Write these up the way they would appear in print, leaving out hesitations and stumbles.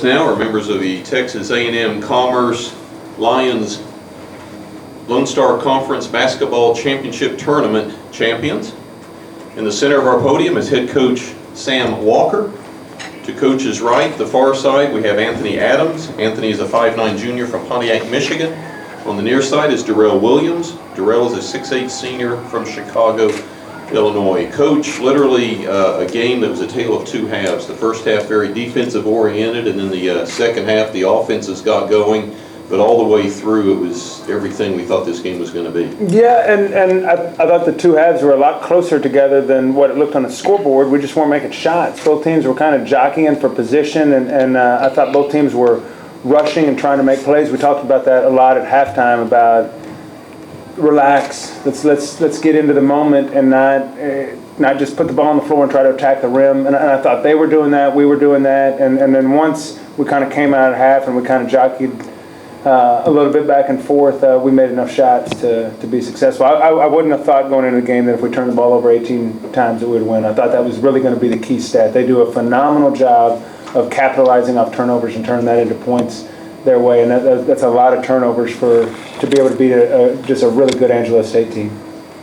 Now are members of the Texas A&M Commerce Lions Lone Star Conference Basketball Championship Tournament champions. In the center of our podium is head coach Sam Walker. To coach's right, the far side, we have Anthony Adams. Anthony is a 5'9" junior from Pontiac, Michigan. On the near side is Darrell Williams. Darrell is a 6'8" senior from Chicago, Illinois. Coach, literally a game that was a tale of two halves. The first half very defensive oriented, and then the second half the offenses got going. But all the way through, it was everything we thought this game was going to be. Yeah, and I thought the two halves were a lot closer together than what it looked on the scoreboard. We just weren't making shots. Both teams were kind of jockeying for position, and I thought both teams were rushing and trying to make plays. We talked about that a lot at halftime about relax. Let's get into the moment and not just put the ball on the floor and try to attack the rim. And I thought they were doing that, we were doing that, and then once we kind of came out at half and we kind of jockeyed a little bit back and forth, we made enough shots to be successful. I wouldn't have thought going into the game that if we turned the ball over 18 times that we would win. I thought that was really going to be the key stat. They do a phenomenal job of capitalizing off turnovers and turning that into points their way, and that's a lot of turnovers to be able to beat just a really good Angelo State team.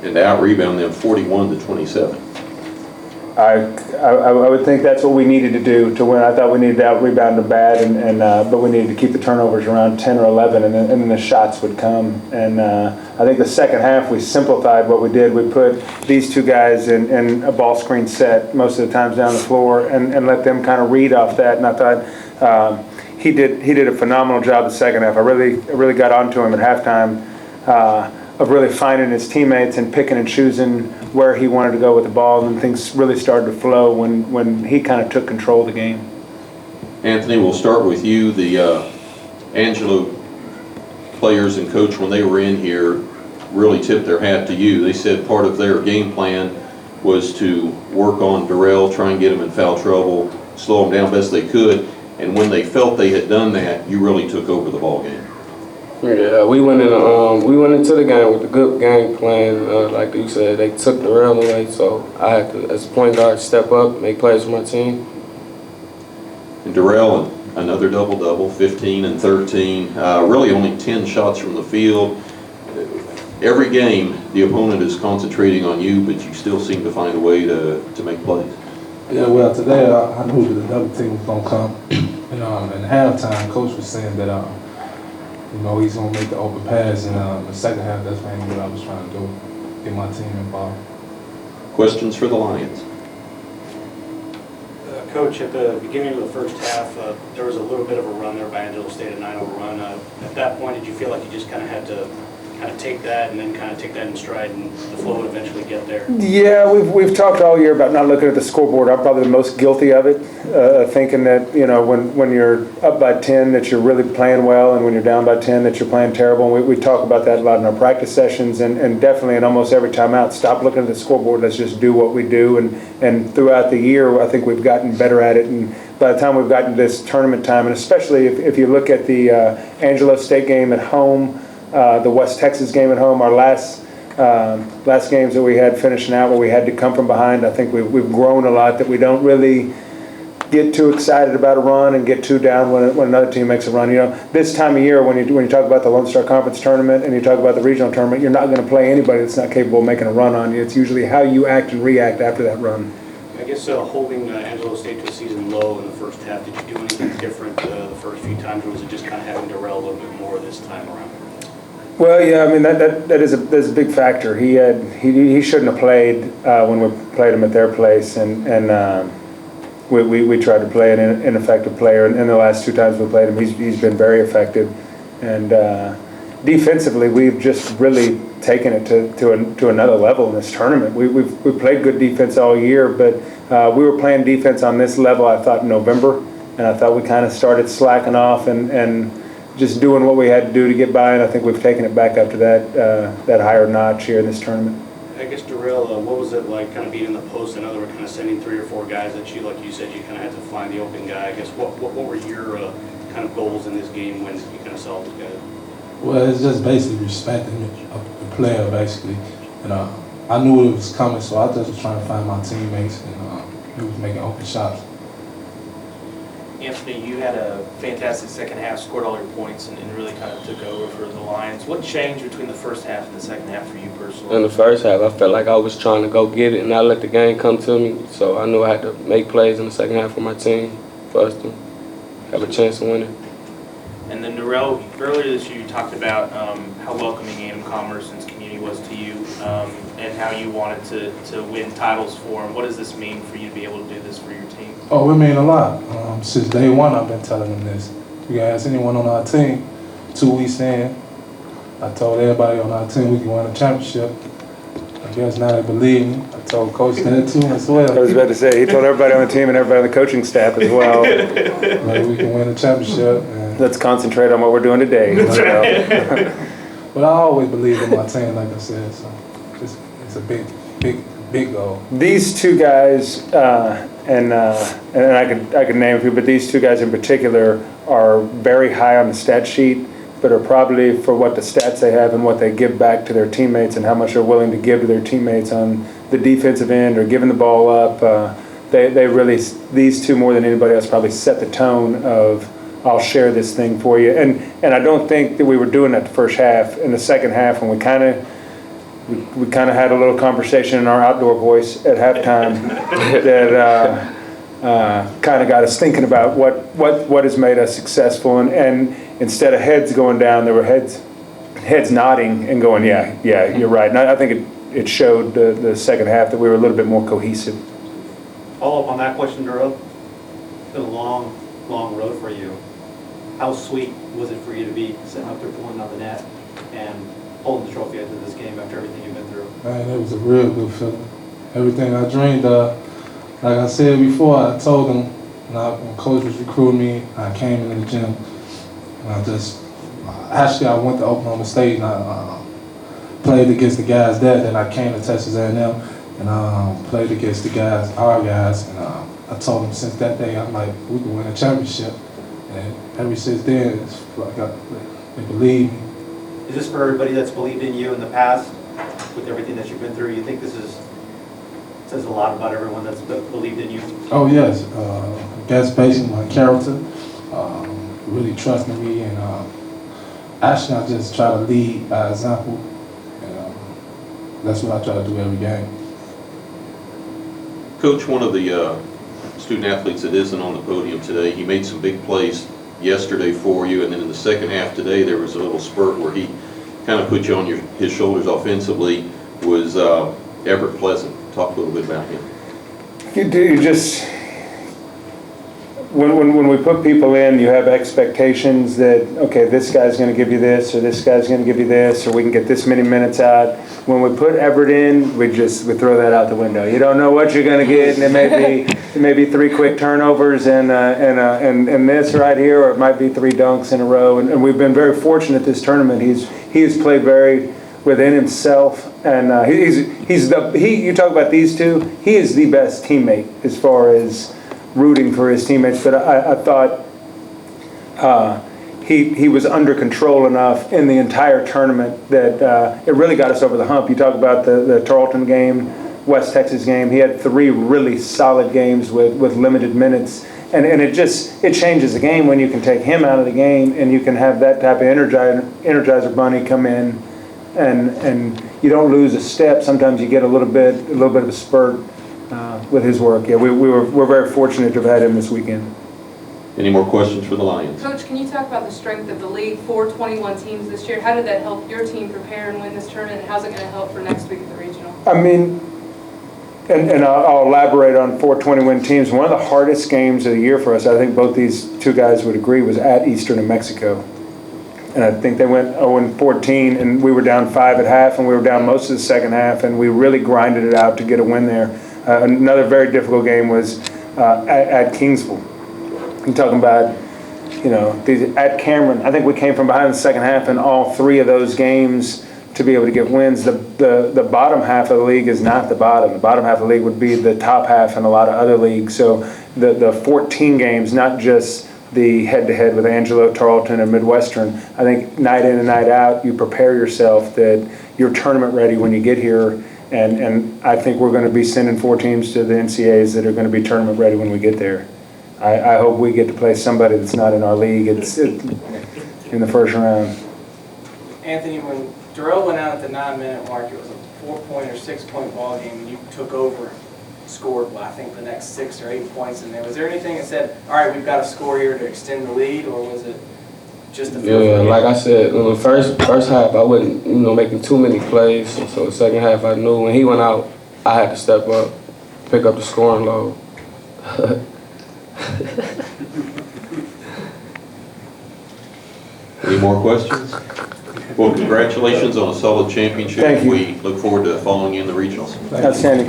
And to out-rebound them 41-27. I would think that's what we needed to do to win. I thought we needed to out-rebound them bad, but we needed to keep the turnovers around 10 or 11, and then the shots would come. And I think the second half we simplified what we did. We put these two guys in a ball screen set most of the times down the floor and let them kind of read off that. And I thought he did a phenomenal job the second half. I really got onto him at halftime of really finding his teammates and picking and choosing where he wanted to go with the ball, and things really started to flow when he kind of took control of the game. Anthony, we'll start with you. The Angelo players and coach, when they were in here, really tipped their hat to you. They said part of their game plan was to work on Darrell, try and get him in foul trouble, slow him down best they could, and when they felt they had done that, you really took over the ball game. Yeah, we went into the game with a good game plan. Like you said, they took the rail away, so I had to, as a point guard, step up, make plays for my team. And Darrell, another double-double, 15 and 13. Really only 10 shots from the field. Every game, the opponent is concentrating on you, but you still seem to find a way to make plays. Yeah, well, today I knew that the double team was gonna come. And in halftime, coach was saying that he's going to make the open pass, and the second half, that's mainly what I was trying to do, get my team involved. Questions for the Lions? Coach, at the beginning of the first half, there was a little bit of a run there by Angelo State, a 9-0 run. At that point, did you feel like you just kind of had to take that and then kind of take that in stride and the flow would eventually get there? Yeah, we've talked all year about not looking at the scoreboard. I'm probably the most guilty of it, thinking that when you're up by 10 that you're really playing well, and when you're down by 10 that you're playing terrible. And we talk about that a lot in our practice sessions, and definitely in almost every timeout. Stop looking at the scoreboard. Let's just do what we do. And throughout the year, I think we've gotten better at it. And by the time we've gotten to this tournament time, and especially if you look at the Angelo State game at home, the West Texas game at home, our last games that we had finishing out where we had to come from behind, I think we've grown a lot, that we don't really get too excited about a run and get too down when another team makes a run. This time of year when you talk about the Lone Star Conference tournament and you talk about the regional tournament, you're not going to play anybody that's not capable of making a run on you. It's usually how you act and react after that run. I guess holding Angelo State to a season low in the first half, did you do anything different the first few times, or was it just kind of having Darrell a little bit more this time around? Well, yeah, I mean that is a big factor. He shouldn't have played when we played him at their place, and we tried to play an ineffective player. And the last two times we played him, he's been very effective. And defensively, we've just really taken it to another level in this tournament. We've played good defense all year, but we were playing defense on this level, I thought, in November, and I thought we kind of started slacking off and just doing what we had to do to get by, and I think we've taken it back up to that higher notch here in this tournament. I guess, Darrell, what was it like kind of being in the post? I know they were kind of sending 3 or 4 guys that you, like you said, you kind of had to find the open guy. I guess what were your kind of goals in this game when you kind of saw those guys? Well, it's just basically respecting the player, basically. And I knew it was coming, so I just was trying to find my teammates, and he was making open shots. Anthony, you had a fantastic second half, scored all your points, and really kind of took over for the Lions. What changed between the first half and the second half for you personally? In the first half, I felt like I was trying to go get it and not let the game come to me. So I knew I had to make plays in the second half for my team for us to have a chance of winning. And then, Darrell, earlier this year you talked about how welcoming A&M Commerce and its community was to you and how you wanted to win titles for them. What does this mean for you to be able to do this for your team? Oh, it mean a lot. Since day one, I've been telling them this. You can ask anyone on our team, 2 weeks in, I told everybody on our team we can win a championship. I guess now they believe me. I told Coach that too as well. I was about to say, he told everybody on the team and everybody on the coaching staff as well. Like we can win a championship. And Let's concentrate on what we're doing today. but I always believed in my team, like I said. So it's a big goal. These two guys, and I could name a few, but these two guys in particular are very high on the stat sheet, but are probably, for what the stats they have and what they give back to their teammates and how much they're willing to give to their teammates on the defensive end or giving the ball up, they really, these two more than anybody else probably set the tone of, I'll share this thing for you. And I don't think that we were doing that the first half. In the second half, when we kind of had a little conversation in our outdoor voice at halftime that kind of got us thinking about what has made us successful. And instead of heads going down, there were heads nodding and going, yeah, you're right. And I think it showed the second half that we were a little bit more cohesive. Follow up on that question, Darrell. It's been a long road for you. How sweet was it for you to be sitting up there pulling out the net and holding the trophy after this game after everything you've been through? Man, it was a real good feeling. Everything I dreamed of. Like I said before, I told them when Coach was recruiting me, I came into the gym and I went to Oklahoma State and I played against the guys there. Then I came to Texas A&M and played against our guys. And I told them since that day, I'm like, we can win a championship. And ever since then, it's like they believe me. Is this for everybody that's believed in you in the past with everything that you've been through? You think this says a lot about everyone that's believed in you? Oh, yes. That's based on my character, really trusting me, and actually I just try to lead by example. And that's what I try to do every game. Coach, one of the student athletes that isn't on the podium today, he made some big plays yesterday for you, and then in the second half today there was a little spurt where he kind of put you on his shoulders offensively, was Everett Pleasant. Talk a little bit about him. You just, when we put people in, you have expectations that, okay, this guy's going to give you this, or this guy's going to give you this, or we can get this many minutes out. When we put Everett in, we throw that out the window. You don't know what you're going to get, and it may be 3 quick turnovers and this right here, or it might be 3 dunks in a row. And we've been very fortunate this tournament. He has played very within himself, and you talk about these two. He is the best teammate as far as rooting for his teammates. But I thought he was under control enough in the entire tournament that it really got us over the hump. You talk about the Tarleton game, West Texas game. He had 3 really solid games with limited minutes. And it changes the game when you can take him out of the game and you can have that type of energizer bunny come in, and you don't lose a step. Sometimes you get a little bit of a spurt with his work. Yeah, we're very fortunate to have had him this weekend. Any more questions for the Lions? Coach, can you talk about the strength of the league? 421 teams this year. How did that help your team prepare and win this tournament? And how's it going to help for next week at the regional? I mean, and I'll elaborate on 420-win teams. One of the hardest games of the year for us, I think both these two guys would agree, was at Eastern New Mexico. And I think they went 0-14, and we were down 5 at half, and we were down most of the second half, and we really grinded it out to get a win there. Another very difficult game was at Kingsville. You're talking about, at Cameron. I think we came from behind in the second half in all 3 of those games to be able to get wins. The bottom half of the league is not the bottom. The bottom half of the league would be the top half in a lot of other leagues. So the 14 games, not just the head-to-head with Angelo, Tarleton, and Midwestern, I think night in and night out, you prepare yourself that you're tournament ready when you get here. And I think we're going to be sending 4 teams to the NCAAs that are going to be tournament ready when we get there. I hope we get to play somebody that's not in our league. It's in the first round. Anthony, when Darrell went out at the 9-minute mark, it was a 4-point or 6-point ball game, and you took over, scored, well, I think the next 6 or 8 points in there. Was there anything that said, all right, we've got to score here to extend the lead, or was it just a feel? Yeah, like I said, in the first half, I wasn't, making too many plays. So the second half, I knew when he went out, I had to step up, pick up the scoring load. Any more questions? Well, congratulations on a solid championship. Thank you. We look forward to following you in the regionals. Outstanding.